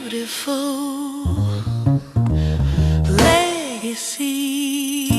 beautiful legacy.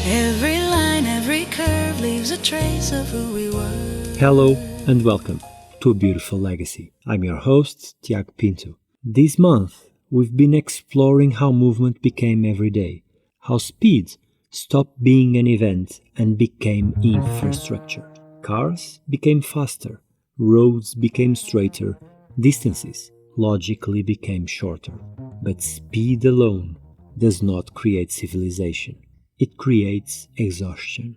Every line, every curve leaves a trace of who we were. Hello and welcome to A Beautiful Legacy. I'm your host, Tiago Pinto. This month, we've been exploring how movement became everyday, how speed stopped being an event and became infrastructure. Cars became faster, roads became straighter, distances logically became shorter. But speed alone does not create civilization. It creates exhaustion.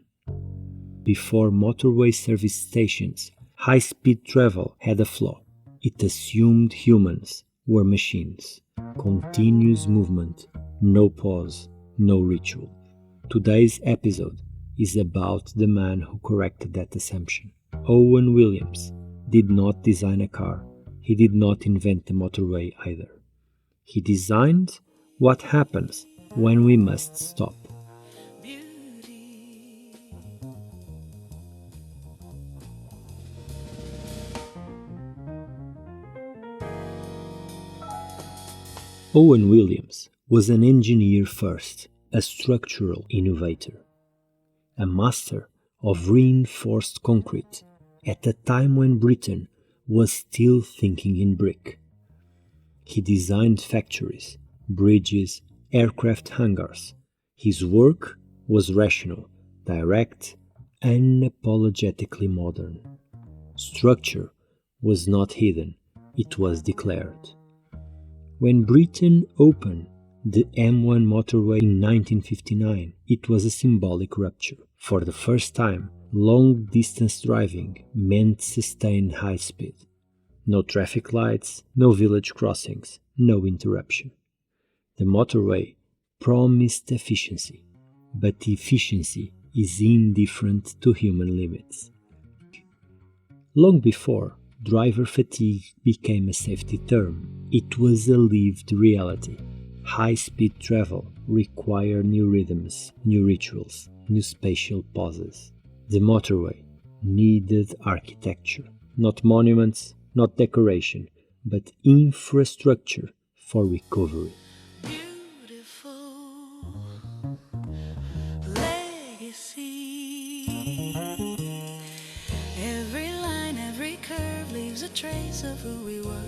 Before motorway service stations, high-speed travel had a flaw. It assumed humans were machines. Continuous movement, no pause, no ritual. Today's episode is about the man who corrected that assumption. Owen Williams did not design a car. He did not invent the motorway either. He designed what happens when we must stop. Owen Williams was an engineer first, a structural innovator, a master of reinforced concrete at a time when Britain was still thinking in brick. He designed factories, bridges, aircraft hangars. His work was rational, direct, unapologetically modern. Structure was not hidden, it was declared. When Britain opened the M1 motorway in 1959, it was a symbolic rupture. For the first time, long-distance driving meant sustained high speed. No traffic lights, no village crossings, no interruption. The motorway promised efficiency, but efficiency is indifferent to human limits. Long before driver fatigue became a safety term, it was a lived reality. High-speed travel required new rhythms, new rituals, new spatial pauses. The motorway needed architecture, not monuments, not decoration, but infrastructure for recovery. Beautiful legacy. Every line, every curve leaves a trace of who we were.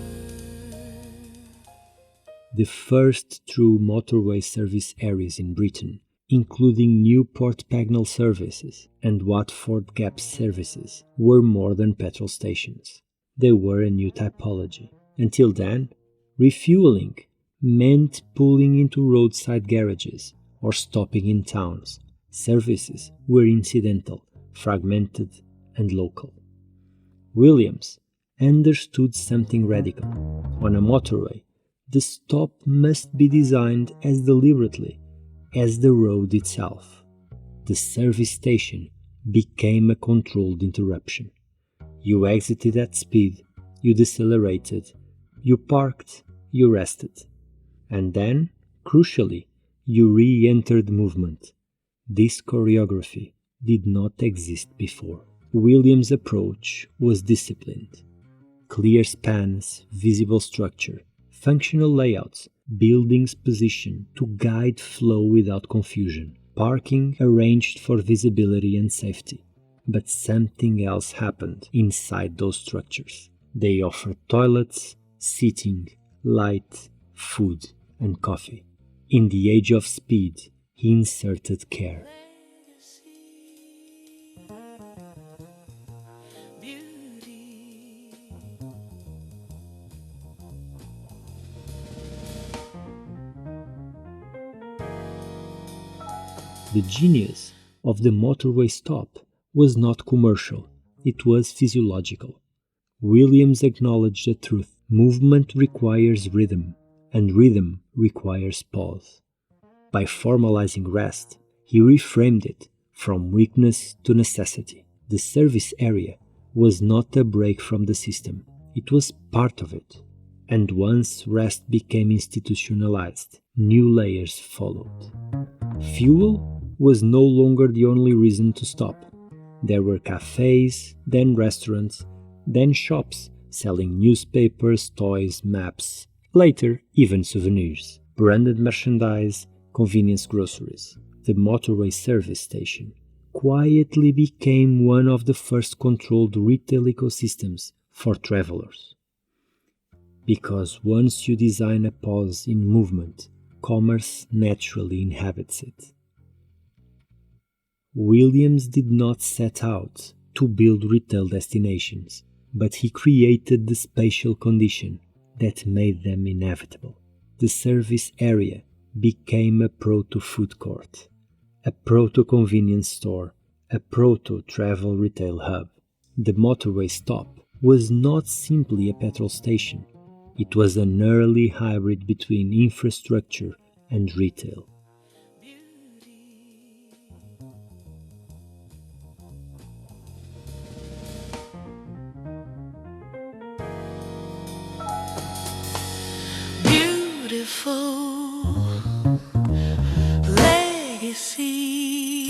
The first true motorway service areas in Britain, including Newport Pagnell services and Watford Gap services, were more than petrol stations. They were a new typology. Until then, refuelling meant pulling into roadside garages or stopping in towns. Services were incidental, fragmented, and local. Williams understood something radical. On a motorway, the stop must be designed as deliberately as the road itself. The service station became a controlled interruption. You exited at speed, you decelerated, you parked, you rested. And then, crucially, you re-entered movement. This choreography did not exist before. Williams' approach was disciplined. Clear spans, visible structure, functional layouts, buildings positioned to guide flow without confusion, parking arranged for visibility and safety. But something else happened inside those structures. They offered toilets, seating, light, food, and coffee. In the age of speed, he inserted care. The genius of the motorway stop was not commercial, it was physiological. Williams acknowledged the truth. Movement requires rhythm, and rhythm requires pause. By formalizing rest, he reframed it from weakness to necessity. The service area was not a break from the system, it was part of it. And once rest became institutionalized, new layers followed. Fuel was no longer the only reason to stop. There were cafés, then restaurants, then shops selling newspapers, toys, maps, later even souvenirs, branded merchandise, convenience groceries. The motorway service station quietly became one of the first controlled retail ecosystems for travelers. Because once you design a pause in movement, commerce naturally inhabits it. Williams did not set out to build retail destinations, but he created the spatial condition that made them inevitable. The service area became a proto-food court, a proto-convenience store, a proto-travel retail hub. The motorway stop was not simply a petrol station. It was an early hybrid between infrastructure and retail. Beautiful legacy.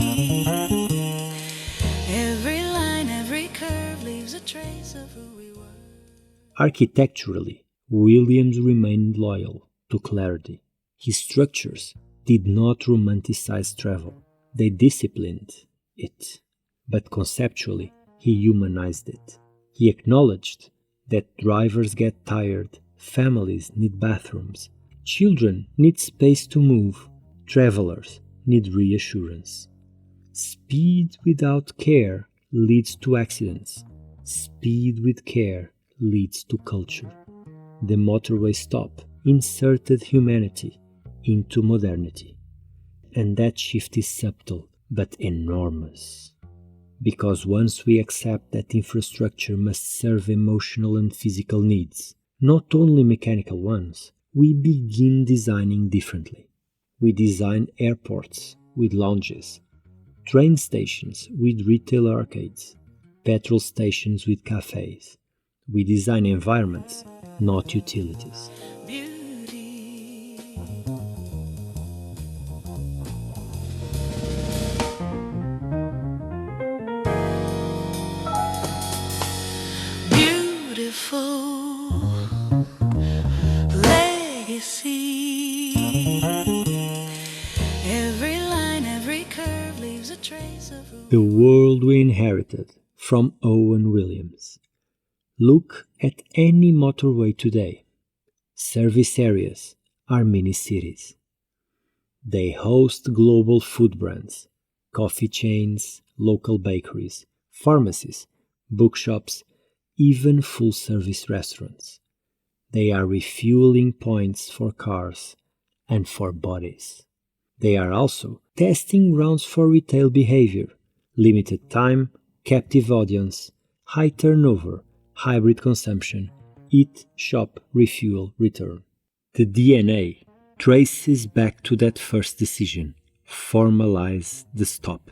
Every line, every curve leaves a trace of who we were. Architecturally, Williams remained loyal to clarity. His structures did not romanticize travel. They disciplined it, but conceptually, he humanized it. He acknowledged that drivers get tired, families need bathrooms, children need space to move, travelers need reassurance. Speed without care leads to accidents. Speed with care leads to culture. The motorway stop inserted humanity into modernity. And that shift is subtle but enormous. Because once we accept that infrastructure must serve emotional and physical needs, not only mechanical ones, we begin designing differently. We design airports with lounges, train stations with retail arcades, petrol stations with cafés. We design environments, not utilities. Beautiful legacy. Every line, every curve leaves a trace of who. The world we inherited from Owen Williams. Look at any motorway today. Service areas are mini cities. They host global food brands, coffee chains, local bakeries, pharmacies, bookshops, even full-service restaurants. They are refueling points for cars and for bodies. They are also testing grounds for retail behavior, limited time, captive audience, high turnover, hybrid consumption, eat, shop, refuel, return. The DNA traces back to that first decision, formalize the stop.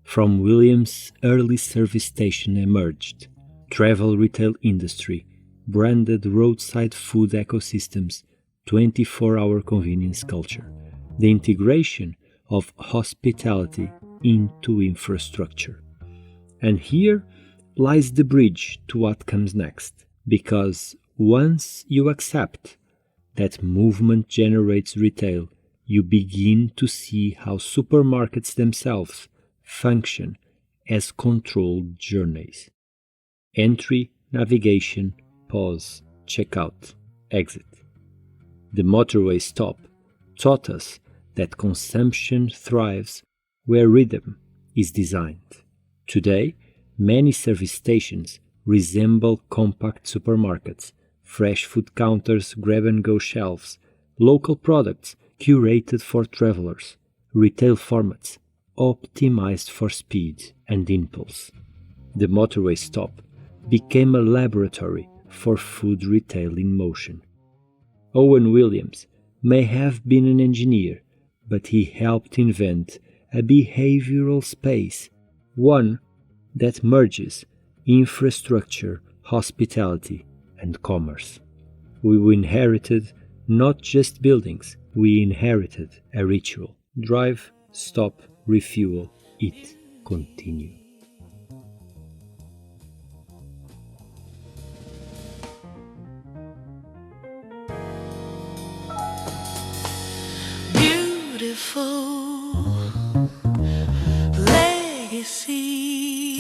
From Williams' early service station emerged travel retail industry, branded roadside food ecosystems, 24-hour convenience culture, the integration of hospitality into infrastructure. And here lies the bridge to what comes next, because once you accept that movement generates retail, you begin to see how supermarkets themselves function as controlled journeys. Entry, navigation, pause, checkout, exit. The motorway stop taught us that consumption thrives where rhythm is designed. Today, many service stations resemble compact supermarkets, fresh food counters, grab-and-go shelves, local products curated for travelers, retail formats optimized for speed and impulse. The motorway stop became a laboratory for food retail in motion. Owen Williams may have been an engineer, but he helped invent a behavioral space, one that merges infrastructure, hospitality, and commerce. We inherited not just buildings, we inherited a ritual. Drive, stop, refuel, eat, continue. beautiful legacy.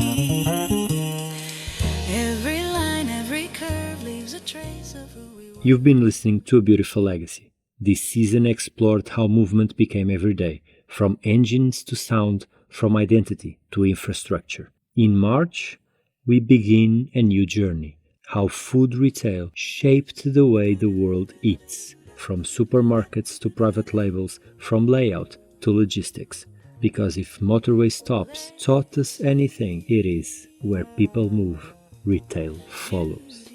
Every line, every curve leaves a trace of who we were. You've been listening to A Beautiful Legacy. This season explored how movement became everyday, from engines to sound, from identity to infrastructure. In March, we begin a new journey, how food retail shaped the way the world eats, from supermarkets to private labels, from layout to logistics. Because if Motorway stops taught us anything, it is where people move, retail follows.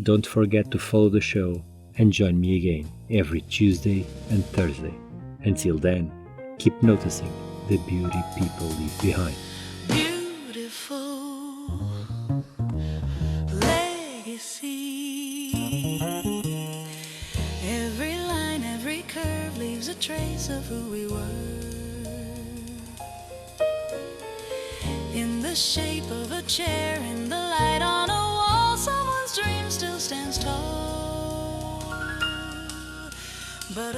Don't forget to follow the show and join me again every Tuesday and Thursday. Until then, keep noticing the beauty people leave behind. Beautiful legacy. Every line, every curve leaves a trace of who we were. In the shape of a chair, in the light on a wall, someone's dream still stands tall. But